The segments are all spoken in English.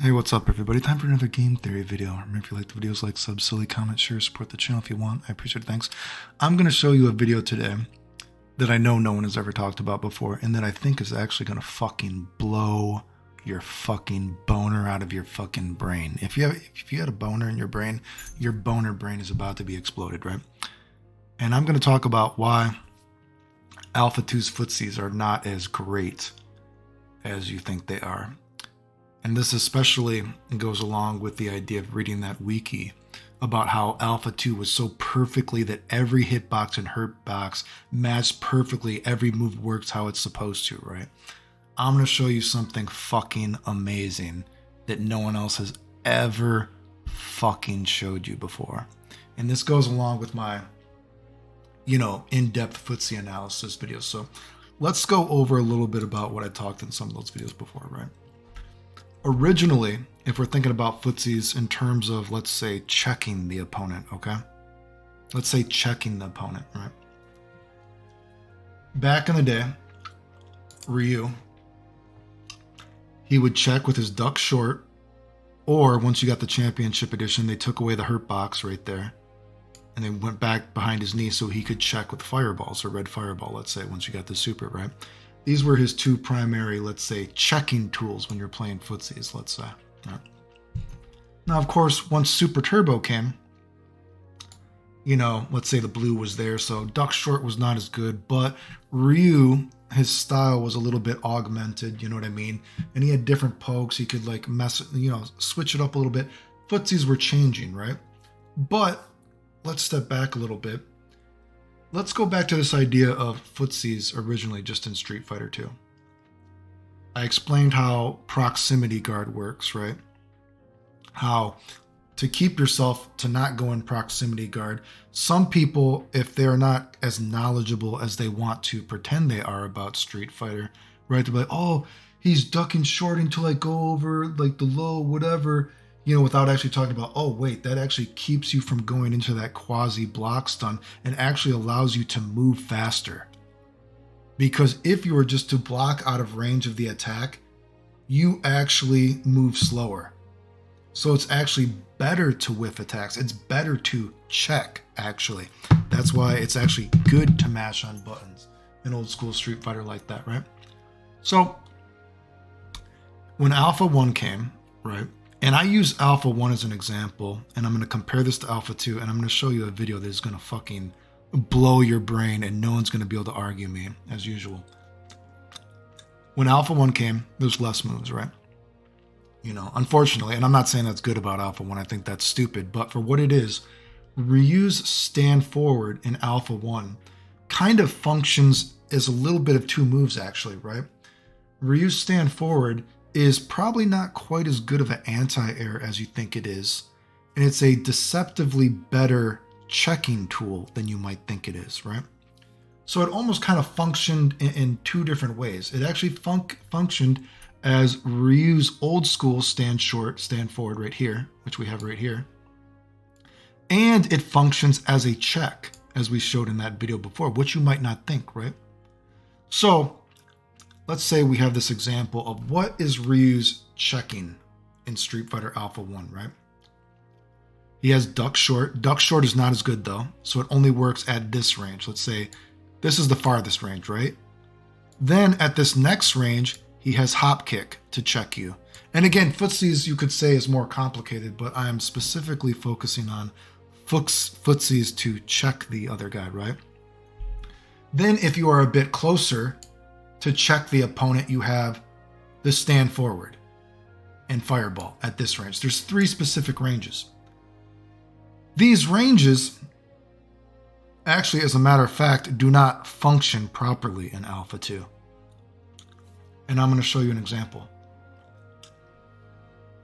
Hey, what's up everybody? Time for another game theory video. Remember, if you like the videos, like, sub, silly, comment, share, support the channel if you want. I appreciate it, thanks. I'm going to show you a video today that I know no one has ever talked about before and that I think is actually going to fucking blow your fucking boner out of your fucking brain. If you had a boner in your boner brain is about to be exploded, right? And I'm going to talk about why Alpha 2's footsies are not as great as you think they are. And this especially goes along with the idea of reading that wiki about how Alpha 2 was so perfectly that every hitbox and hurtbox matched perfectly, every move works how it's supposed to, right? I'm going to show you something fucking amazing that no one else has ever fucking showed you before. And this goes along with my, in-depth footsie analysis videos. So let's go over a little bit about what I talked in some of those videos before, right? Originally, if we're thinking about footsies in terms of, let's say, checking the opponent, okay? Let's say checking the opponent, right? Back in the day, Ryu, he would check with his duck short, or once you got the championship edition, they took away the hurt box right there, and they went back behind his knee so he could check with fireballs, or red fireball, let's say, once you got the super, right? These were his two primary, let's say, checking tools when you're playing footsies, let's say. Right. Now, of course, once Super Turbo came, let's say the blue was there, so duck short was not as good, but Ryu, his style was a little bit augmented, you know what I mean? And he had different pokes, he could like switch it up a little bit. Footsies were changing, right? But let's step back a little bit. Let's go back to this idea of footsies originally just in Street Fighter 2. I explained how proximity guard works, right? How to keep yourself to not go in proximity guard. Some people, if they're not as knowledgeable as they want to pretend they are about Street Fighter, right? They're like, oh, he's ducking short until I go over like the low, whatever. Without actually talking about, oh, wait, that actually keeps you from going into that quasi block stun and actually allows you to move faster. Because if you were just to block out of range of the attack, you actually move slower. So it's actually better to whiff attacks. It's better to check, actually. That's why it's actually good to mash on buttons in old school Street Fighter like that, right? So when Alpha 1 came, right? And I use Alpha 1 as an example, and I'm going to compare this to Alpha 2, and I'm going to show you a video that is going to fucking blow your brain, and no one's going to be able to argue me, as usual. When Alpha 1 came, there's less moves, right? Unfortunately, and I'm not saying that's good about Alpha 1, I think that's stupid, but for what it is, Ryu's stand forward in Alpha 1 kind of functions as a little bit of two moves, actually, right? Ryu's stand forward is probably not quite as good of an anti-air as you think it is. And it's a deceptively better checking tool than you might think it is, right? So it almost kind of functioned in two different ways. It actually functioned as Ryu's old school stand short, stand forward right here, which we have right here. And it functions as a check, as we showed in that video before, which you might not think, right? So let's say we have this example of what is Ryu's checking in Street Fighter Alpha 1, right? He has duck short. Duck short is not as good though, so it only works at this range. Let's say this is the farthest range, right? Then at this next range, he has hop kick to check you. And again, footsies you could say is more complicated, but I'm specifically focusing on footsies to check the other guy, right? Then if you are a bit closer, to check the opponent, you have the stand forward and fireball at this range. There's three specific ranges. These ranges, actually, as a matter of fact, do not function properly in Alpha 2. And I'm going to show you an example.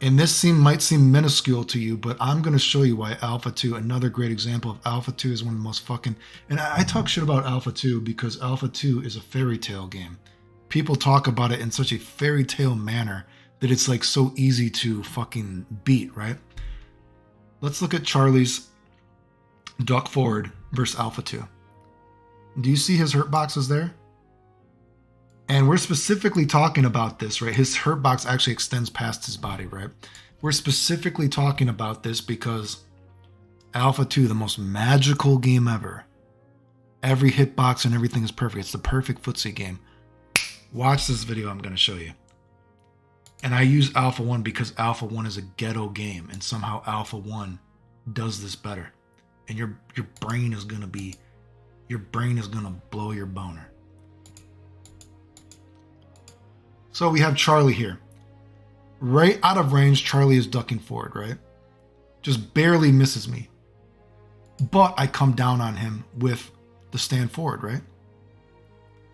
And this might seem minuscule to you, but I'm going to show you why Alpha 2, another great example of Alpha 2 is one of the most fucking... And I talk shit about Alpha 2 because Alpha 2 is a fairy tale game. People talk about it in such a fairy tale manner that it's like so easy to fucking beat, right? Let's look at Charlie's duck forward versus Alpha 2. Do you see his hurt boxes there? And we're specifically talking about this, right? His hurt box actually extends past his body, right? We're specifically talking about this because Alpha 2, the most magical game ever. Every hitbox and everything is perfect. It's the perfect footsie game. Watch this video I'm going to show you. And I use Alpha 1 because Alpha 1 is a ghetto game, and somehow Alpha 1 does this better. And your brain is going to blow your boner. So we have Charlie here. Right out of range, Charlie is ducking forward, right? Just barely misses me. But I come down on him with the stand forward, right?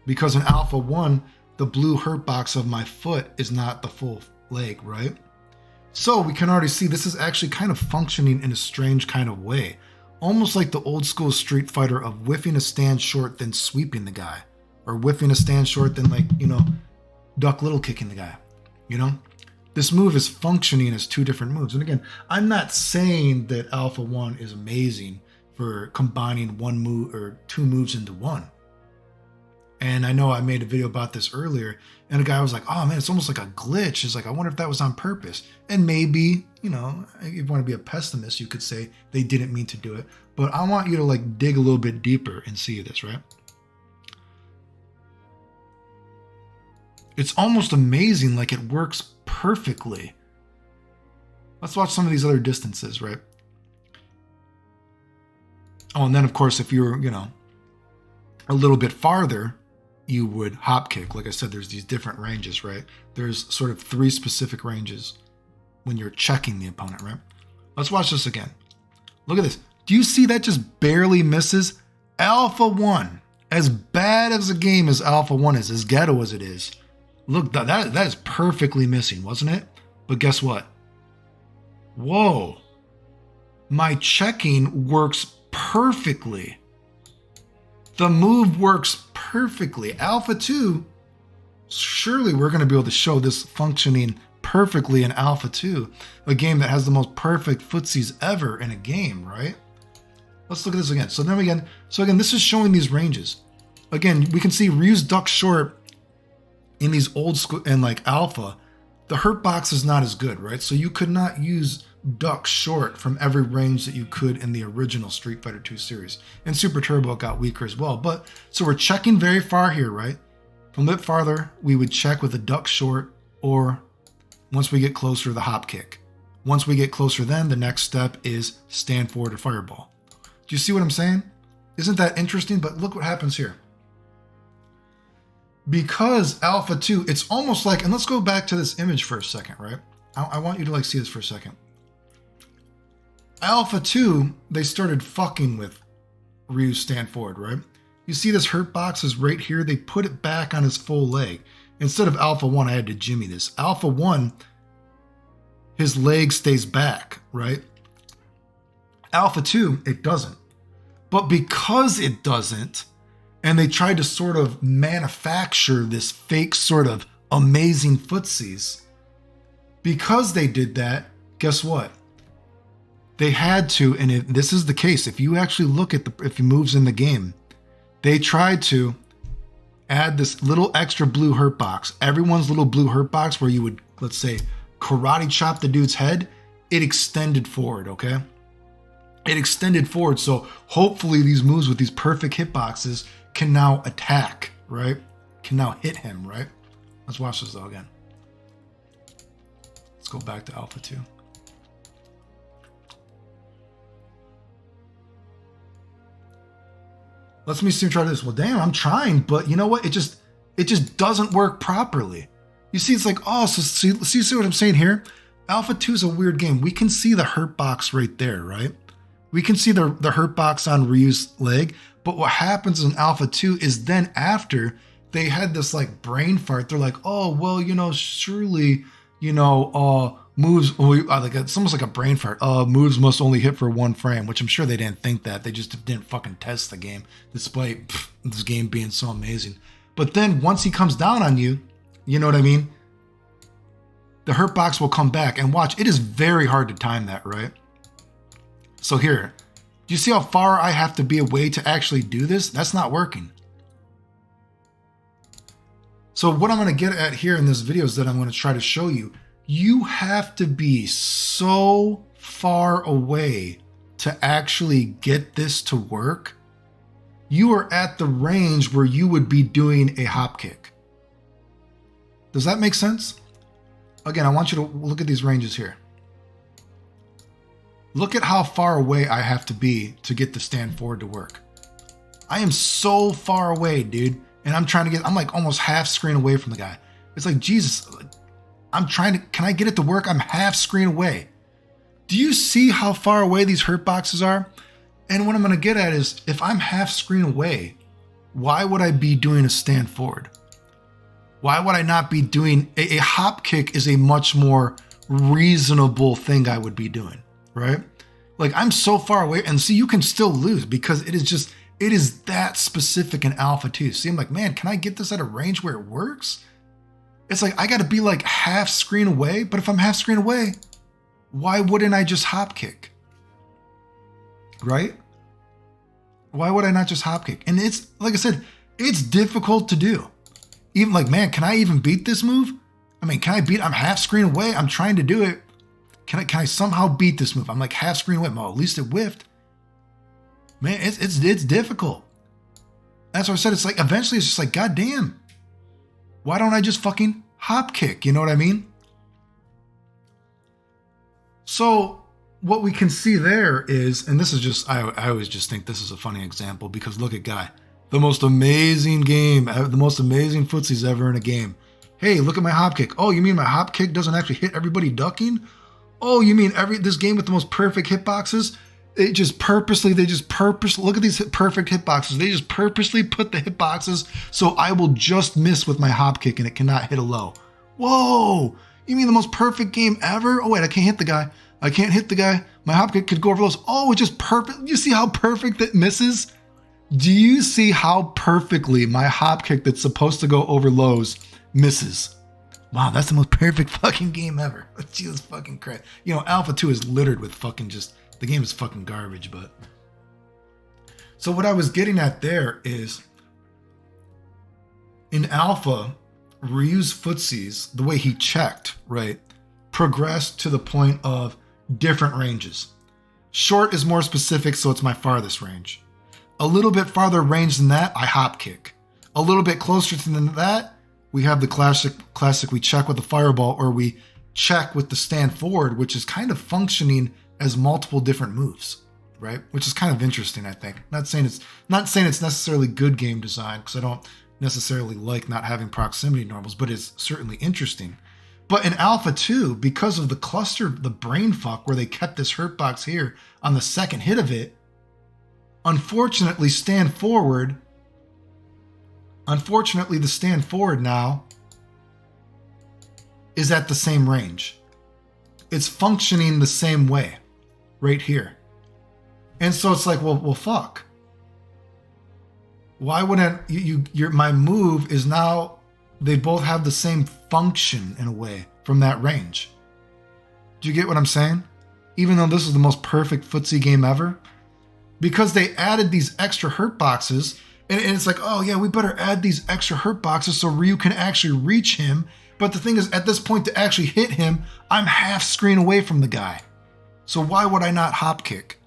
Because in Alpha 1, the blue hurt box of my foot is not the full leg, right? So we can already see this is actually kind of functioning in a strange kind of way. Almost like the old school Street Fighter of whiffing a stand short, then sweeping the guy. Or whiffing a stand short, then duck little kicking the guy, This move is functioning as two different moves. And again, I'm not saying that Alpha 1 is amazing for combining one move or two moves into one. And I know I made a video about this earlier, and a guy was like, oh man, it's almost like a glitch. It's like, I wonder if that was on purpose. And maybe, if you want to be a pessimist, you could say they didn't mean to do it. But I want you to dig a little bit deeper and see this, right? It's almost amazing, like it works perfectly. Let's watch some of these other distances, right? Oh, and then of course, if you're, a little bit farther, you would hop kick. Like I said, there's these different ranges, right? There's sort of 3 specific ranges when you're checking the opponent, right? Let's watch this again. Look at this. Do you see that just barely misses? Alpha 1, as bad as a game as Alpha 1 is, as ghetto as it is, look, that is perfectly missing, wasn't it? But guess what? Whoa. My checking works perfectly. The move works perfectly. Alpha 2, surely we're going to be able to show this functioning perfectly in Alpha 2, a game that has the most perfect footsies ever in a game, right? Let's look at this again. So again, this is showing these ranges. Again, we can see Ryu's duck short in these old school and Alpha, the hurt box is not as good, right? So you could not use duck short from every range that you could in the original Street Fighter 2 series. And Super Turbo got weaker as well. But so we're checking very far here, right? From a bit farther, we would check with a duck short, or once we get closer, the hop kick. Once we get closer, then the next step is stand forward or fireball. Do you see what I'm saying? Isn't that interesting? But look what happens here. Because Alpha 2, it's almost like, and let's go back to this image for a second, right? I want you to see this for a second. Alpha 2, they started fucking with Ryu's stand forward, right? You see this hurt box is right here. They put it back on his full leg. Instead of Alpha 1, I had to jimmy this. Alpha 1, his leg stays back, right? Alpha 2, it doesn't. But because it doesn't, and they tried to sort of manufacture this fake sort of amazing footsies, because they did that, guess what? They had to, and this is the case, if you actually look at if he moves in the game, they tried to add this little extra blue hurt box. Everyone's little blue hurt box where you would, let's say, karate chop the dude's head, it extended forward, okay? It extended forward, so hopefully these moves with these perfect hitboxes can now attack, right? Can now hit him, right? Let's watch this though again. Let's go back to Alpha 2. Let me see him try this. Well, damn, I'm trying, but you know what? It just doesn't work properly. You see, it's like, oh, so see what I'm saying here? Alpha 2 is a weird game. We can see the hurt box right there, right? We can see the hurt box on Ryu's leg, but what happens in Alpha 2 is then after they had this brain fart, they're like, oh, well, surely, moves, it's almost like a brain fart. Moves must only hit for 1 frame, which I'm sure they didn't think that. They just didn't fucking test the game, despite this game being so amazing. But then once he comes down on you, you know what I mean? The hurt box will come back, and watch, it is very hard to time that, right? So here, do you see how far I have to be away to actually do this? That's not working. So what I'm going to get at here in this video is that I'm going to try to show you, you have to be so far away to actually get this to work. You are at the range where you would be doing a hop kick. Does that make sense? Again, I want you to look at these ranges here. Look at how far away I have to be to get the stand forward to work. I am so far away, dude. And I'm like almost half screen away from the guy. It's like, Jesus, can I get it to work? I'm half screen away. Do you see how far away these hurt boxes are? And what I'm going to get at is, if I'm half screen away, why would I be doing a stand forward? Why would I not be doing a hop kick? Is a much more reasonable thing I would be doing, right? Like, I'm so far away, and see, you can still lose because it is that specific in Alpha 2. See, I'm like, man, can I get this at a range where it works? It's like, I got to be like half screen away, but if I'm half screen away, why wouldn't I just hop kick? Right? Why would I not just hop kick? And it's, like I said, it's difficult to do. Even like, man, can I even beat this move? I mean, I'm half screen away. I'm trying to do it. Can I somehow beat this move? I'm like half screen away. Well, at least it whiffed. Man, it's difficult. That's what I said. It's like, eventually it's just like, God damn, why don't I just fucking hop kick? You know what I mean? So what we can see there is, and this is just, I always just think this is a funny example because look at Guy. The most amazing game, the most amazing footsies ever in a game. Hey, look at my hop kick. Oh, you mean my hop kick doesn't actually hit everybody ducking? Oh, you mean this game with the most perfect hitboxes? Look at these perfect hitboxes. They just purposely put the hitboxes so I will just miss with my hop kick and it cannot hit a low. Whoa, you mean the most perfect game ever? Oh wait, I can't hit the guy. I can't hit the guy. My hop kick could go over lows. Oh, it's just perfect. You see how perfect it misses? Do you see how perfectly my hop kick that's supposed to go over lows misses? Wow, that's the most perfect fucking game ever. Jesus fucking Christ. You know, Alpha 2 is littered with fucking just, the game is fucking garbage, but. So what I was getting at there is, in Alpha, Ryu's footsies, the way he checked, right, progressed to the point of different ranges. Short is more specific, so it's my farthest range. A little bit farther range than that, I hop kick. A little bit closer than that, we have the classic we check with the fireball, or we check with the stand forward, which is kind of functioning as multiple different moves, right? Which is kind of interesting, I think. Not saying it's necessarily good game design, because I don't necessarily like not having proximity normals, but it's certainly interesting. But in Alpha 2, because of the cluster, the brain fuck, where they kept this hurt box here on the second hit of it, unfortunately, the stand forward now is at the same range. It's functioning the same way right here. And so it's like, well, fuck. Why wouldn't my move is now, they both have the same function in a way from that range. Do you get what I'm saying? Even though this is the most perfect footsie game ever, because they added these extra hurt boxes, and it's like, oh yeah, we better add these extra hurt boxes so Ryu can actually reach him. But the thing is, at this point, to actually hit him, I'm half screen away from the guy. So why would I not hop kick?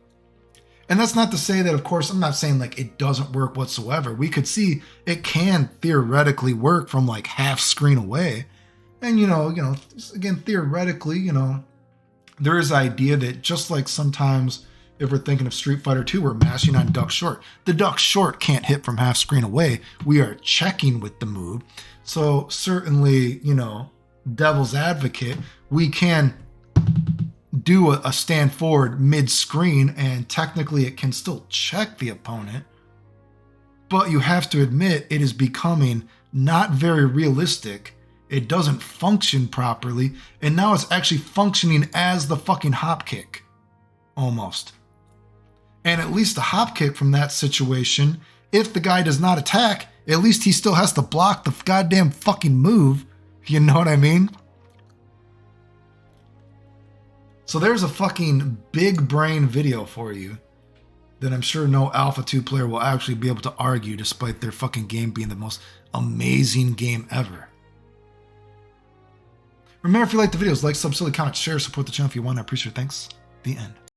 And that's not to say that, of course, I'm not saying like it doesn't work whatsoever. We could see it can theoretically work from like half screen away. And, you know, again, theoretically, there is the idea that just like sometimes if we're thinking of Street Fighter 2, we're mashing on duck short. The duck short can't hit from half screen away. We are checking with the move. So certainly, devil's advocate, we can do a stand forward mid-screen, and technically it can still check the opponent. But you have to admit, it is becoming not very realistic. It doesn't function properly, and now it's actually functioning as the fucking hop kick. Almost. And at least the hop kick from that situation, if the guy does not attack, at least he still has to block the goddamn fucking move. You know what I mean? So there's a fucking big brain video for you that I'm sure no Alpha 2 player will actually be able to argue, despite their fucking game being the most amazing game ever. Remember, if you like the videos, like, sub, comment, share, support the channel if you want. I appreciate it. Thanks. The end.